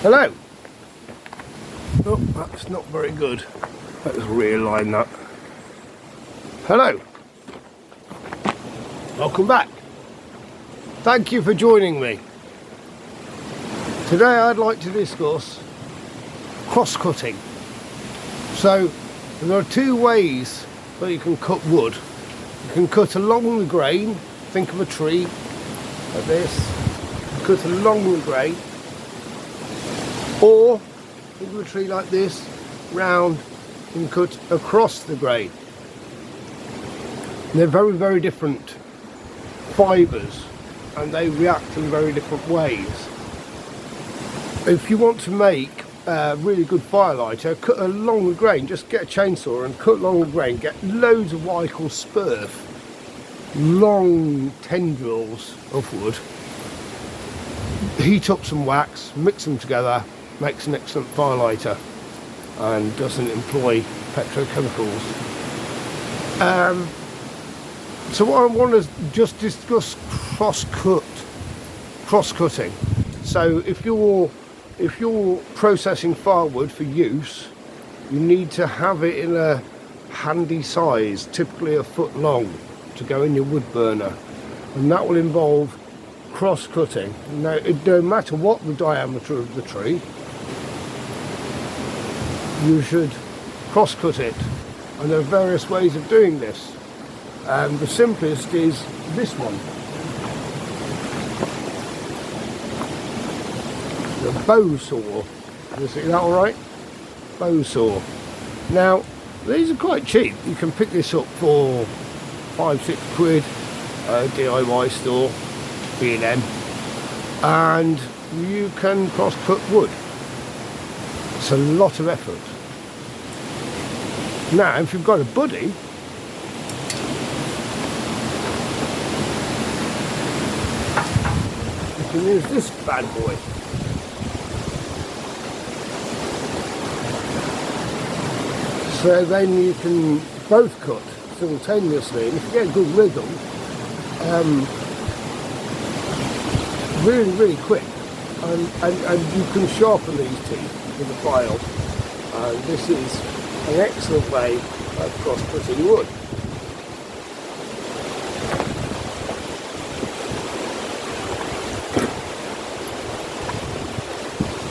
Hello. Oh, that's not very good. Let's realign that. Hello. Welcome back. Thank you for joining me. Today I'd like to discuss cross-cutting. So there are two ways that you can cut wood. You can cut along the grain. Think of a tree like this. Cut along the grain. Or think of a tree like this, round, and cut across the grain. They're very, very different fibres and they react in very different ways. If you want to make a really good firelighter, cut along the grain, just get a chainsaw and cut along the grain, get loads of what I call spurf, long tendrils of wood, heat up some wax, mix them together, makes an excellent firelighter and doesn't employ petrochemicals. So what I want to just discuss cross-cutting. So if you're processing firewood for use, you need to have it in a handy size, typically a foot long, to go in your wood burner, and that will involve cross-cutting. Now, no matter what the diameter of the tree, you should cross-cut it, and there are various ways of doing this. The simplest is this one, the bow saw. You see that all right? Bow saw. Now these are quite cheap. You can pick this up for £5-6 quid, DIY store, B&M, and you can cross-cut wood. It's a lot of effort. Now, if you've got a buddy, you can use this bad boy. So then you can both cut simultaneously, and if you get a good rhythm, really, really quick, and you can sharpen these teeth with a file. And this is an excellent way of cross-cutting wood.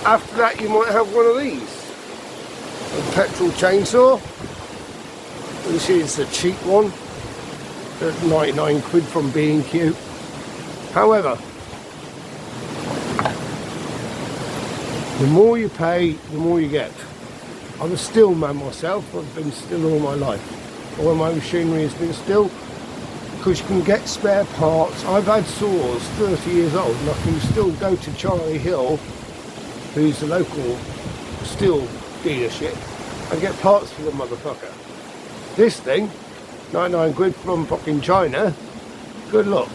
After that, you might have one of these, a petrol chainsaw. This is a cheap one, at 99 quid from B&Q. However, the more you pay, the more you get. I'm a steel man myself. I've been steel all my life. All my machinery has been steel, because you can get spare parts. I've had saws 30 years old, and I can still go to Charlie Hill, who's the local steel dealership, and get parts for the motherfucker. This thing, 99 quid from fucking China, good luck.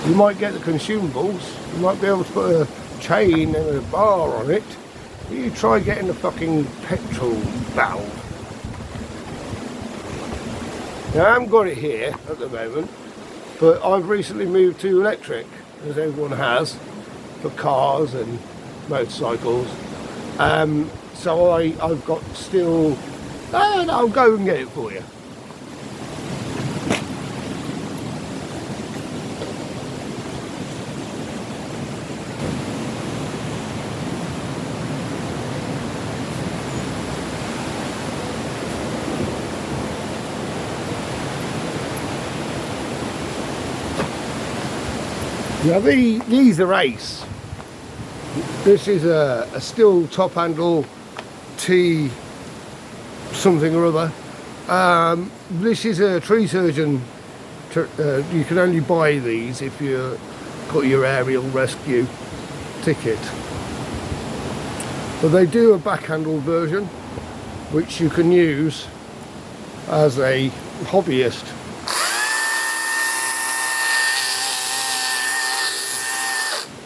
You might get the consumables, you might be able to put a chain and a bar on it. You try getting a fucking petrol valve. Now I haven't got it here at the moment, but I've recently moved to electric, as everyone has, for cars and motorcycles. So I've got still, and I'll go and get it for you. Now these are Ace. This is a steel top handle T something or other. This is a tree surgeon. You can only buy these if you got your aerial rescue ticket. But they do a back handle version, which you can use as a hobbyist.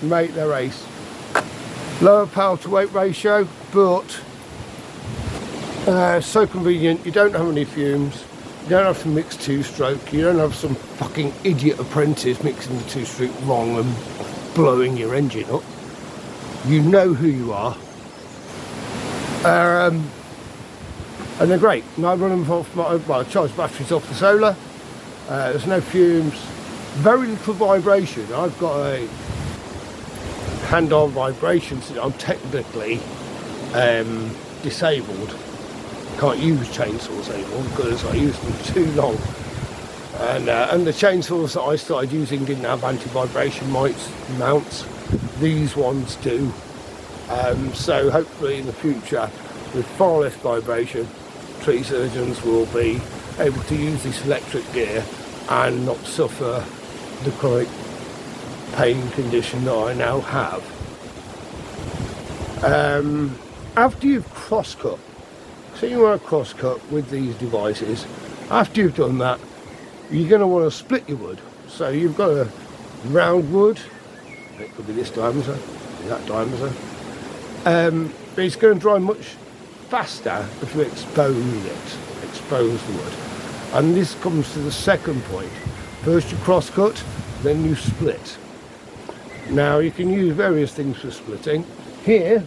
Make their Ace. Lower power to weight ratio, but so convenient. You don't have any fumes, you don't have to mix two-stroke, you don't have some fucking idiot apprentice mixing the two-stroke wrong and blowing your engine up. You know who you are. And they're great. And I run them off I charge batteries off the solar. There's no fumes, very little vibration. I've got a hand-on vibration, so I'm technically disabled. Can't use chainsaws anymore because I used them too long. And the chainsaws that I started using didn't have anti-vibration mounts. These ones do. So hopefully in the future, with far less vibration, tree surgeons will be able to use this electric gear and not suffer the chronic pain condition that I now have. After you've cross-cut, so you want to cross-cut with these devices, after you've done that, you're going to want to split your wood. So you've got a round wood, it could be this diameter, that diameter, but it's going to dry much faster if you expose the wood. And this comes to the second point. First you cross-cut, then you split. Now you can use various things for splitting. Here,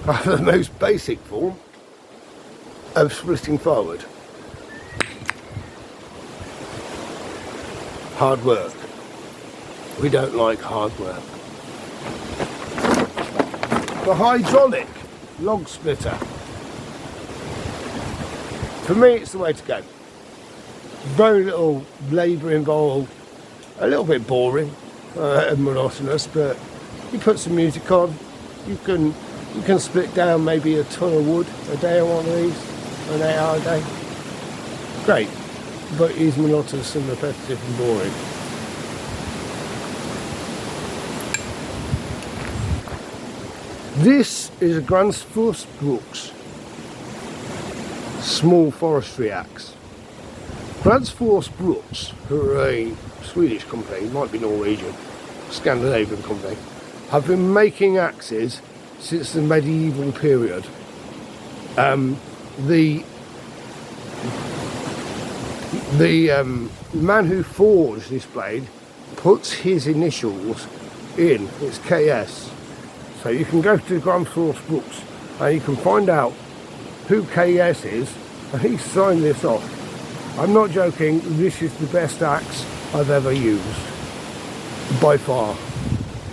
I have the most basic form of splitting firewood. Hard work. We don't like hard work. The hydraulic log splitter. For me, it's the way to go. Very little labour involved, a little bit boring and monotonous, but you put some music on, you can split down maybe a ton of wood a day on one of these, an 8 hour day. Great, but it is monotonous and repetitive and boring. This is a Gransfors Brooks small forestry axe. Gransfors Brooks, who are a Swedish company, might be Norwegian, Scandinavian company, have been making axes since the medieval period. The man who forged this blade puts his initials in. It's KS. So you can go to Gransfors Brooks and you can find out who KS is, and he signed this off. I'm not joking, this is the best axe I've ever used, by far.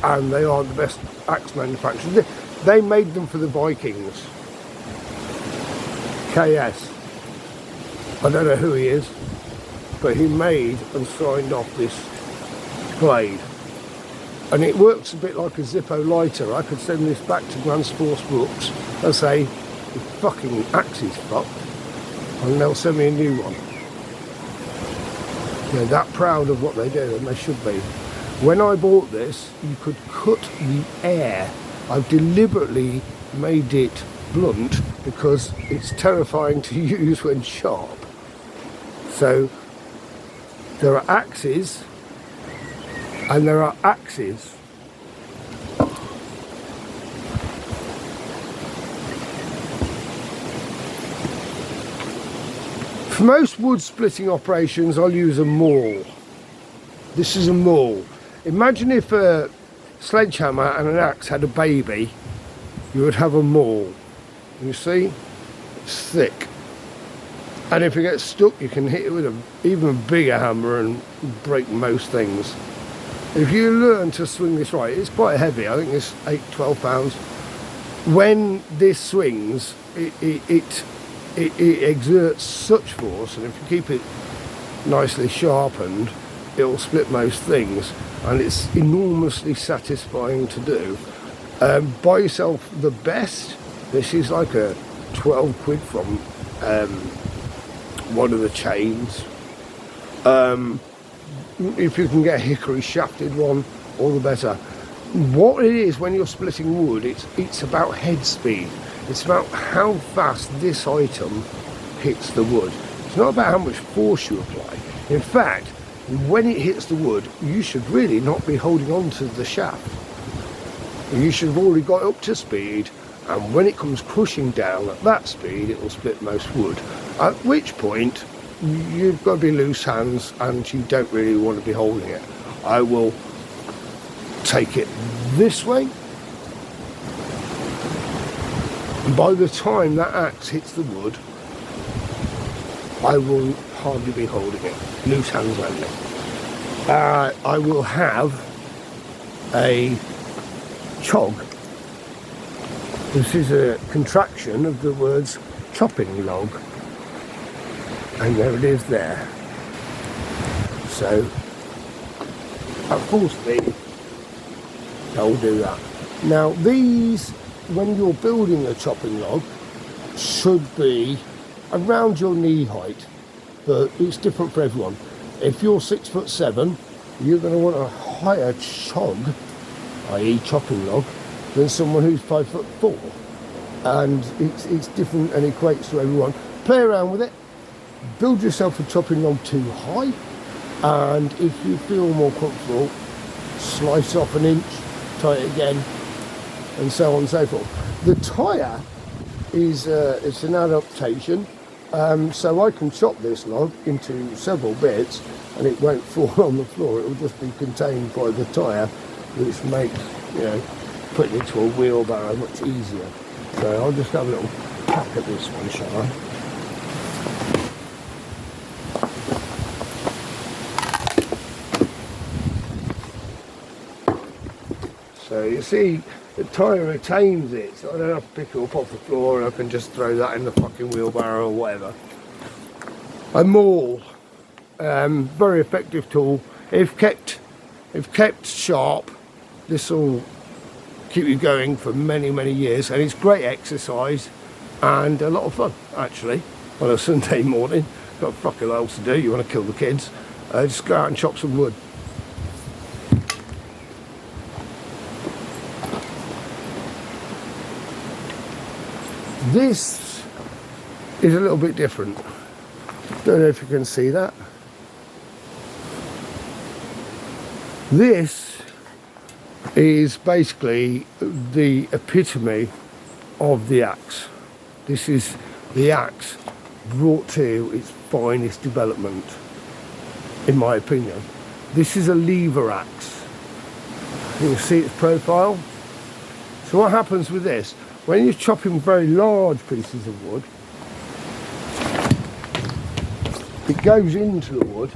And they are the best axe manufacturers. They made them for the Vikings. KS. I don't know who he is, but he made and signed off this blade. And it works a bit like a Zippo lighter. I could send this back to Gransfors Brooks and say, the fucking axe is fucked, and they'll send me a new one. They're that proud of what they do, and they should be. When I bought this, you could cut the air. I've deliberately made it blunt because it's terrifying to use when sharp. So there are axes and there are axes. For most wood splitting operations, I'll use a maul. This is a maul. Imagine if a sledgehammer and an axe had a baby, you would have a maul. You see? It's thick. And if it gets stuck, you can hit it with an even bigger hammer and break most things. If you learn to swing this right, it's quite heavy. I think it's 12 pounds. When this swings, it exerts such force, and if you keep it nicely sharpened, it will split most things, and it's enormously satisfying to do. Buy yourself the best. This is like a 12 quid from one of the chains. If you can get a hickory shafted one, all the better. What it is when you're splitting wood, it's about head speed. It's about how fast this item hits the wood. It's not about how much force you apply. In fact, when it hits the wood, you should really not be holding on to the shaft. You should have already got up to speed, and when it comes crushing down at that speed, it will split most wood. At which point, you've got to be loose hands and you don't really want to be holding it. I will take it this way, and by the time that axe hits the wood, I will hardly be holding it, loose hands only. I will have a chog. This is a contraction of the words chopping log, and there it is there. So at full speed, I'll do that. Now these, when you're building a chopping log, should be around your knee height, but it's different for everyone. If you're 6'7", you're going to want a higher chog, i.e. chopping log, than someone who's 5'4", and it's different and equates to everyone. Play around with it, build yourself a chopping log too high, and if you feel more comfortable, slice off an inch, tie it again, and so on and so forth. The tyre is it's an adaptation, so I can chop this log into several bits and it won't fall on the floor. It will just be contained by the tyre, which makes, you know, putting it to a wheelbarrow much easier. So I'll just have a little pack at this one, shall I? So you see, the tyre retains it, so I don't have to pick it up off the floor, and I can just throw that in the fucking wheelbarrow or whatever. A maul, very effective tool. If kept sharp, this will keep you going for many, many years, and it's great exercise and a lot of fun, actually. On a Sunday morning, got fucking what else to do, you want to kill the kids, just go out and chop some wood. This is a little bit different. Don't know if you can see that. This is basically the epitome of the axe. This is the axe brought to its finest development, in my opinion. This is a lever axe. You can see its profile. So what happens with this? When you're chopping very large pieces of wood, it goes into the wood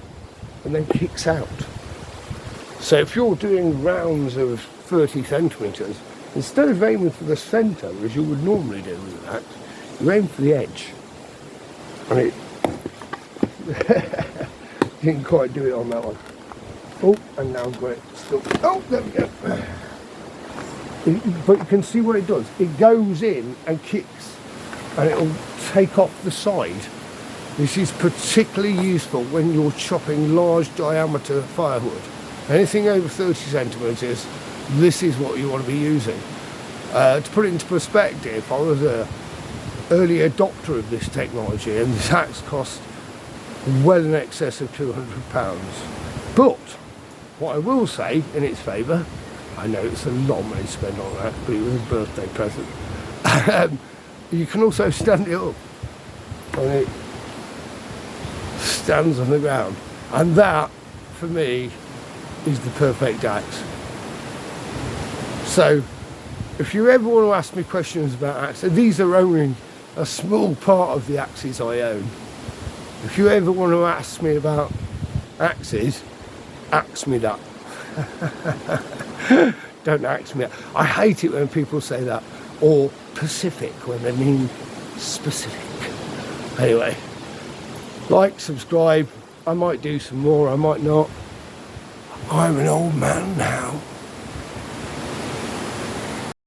and then kicks out. So if you're doing rounds of 30 centimetres, instead of aiming for the centre, as you would normally do with an axe, you aim for the edge. And it didn't quite do it on that one. Oh, and now I've got it stuck. Oh, there we go. But you can see what it does. It goes in and kicks, and it will take off the side. This is particularly useful when you're chopping large diameter firewood. Anything over 30 centimetres, this is what you want to be using. To put it into perspective, I was an early adopter of this technology, and this axe cost well in excess of £200. But what I will say in its favour, I know it's a lot of money spent on that, but it was a birthday present. You can also stand it up, and it stands on the ground. And that, for me, is the perfect axe. So, if you ever want to ask me questions about axes, these are only a small part of the axes I own. If you ever want to ask me about axes, ask me that. Don't ask me. I hate it when people say that, or Pacific when they mean specific. Anyway, like, subscribe. I might do some more, I might not. I'm an old man now.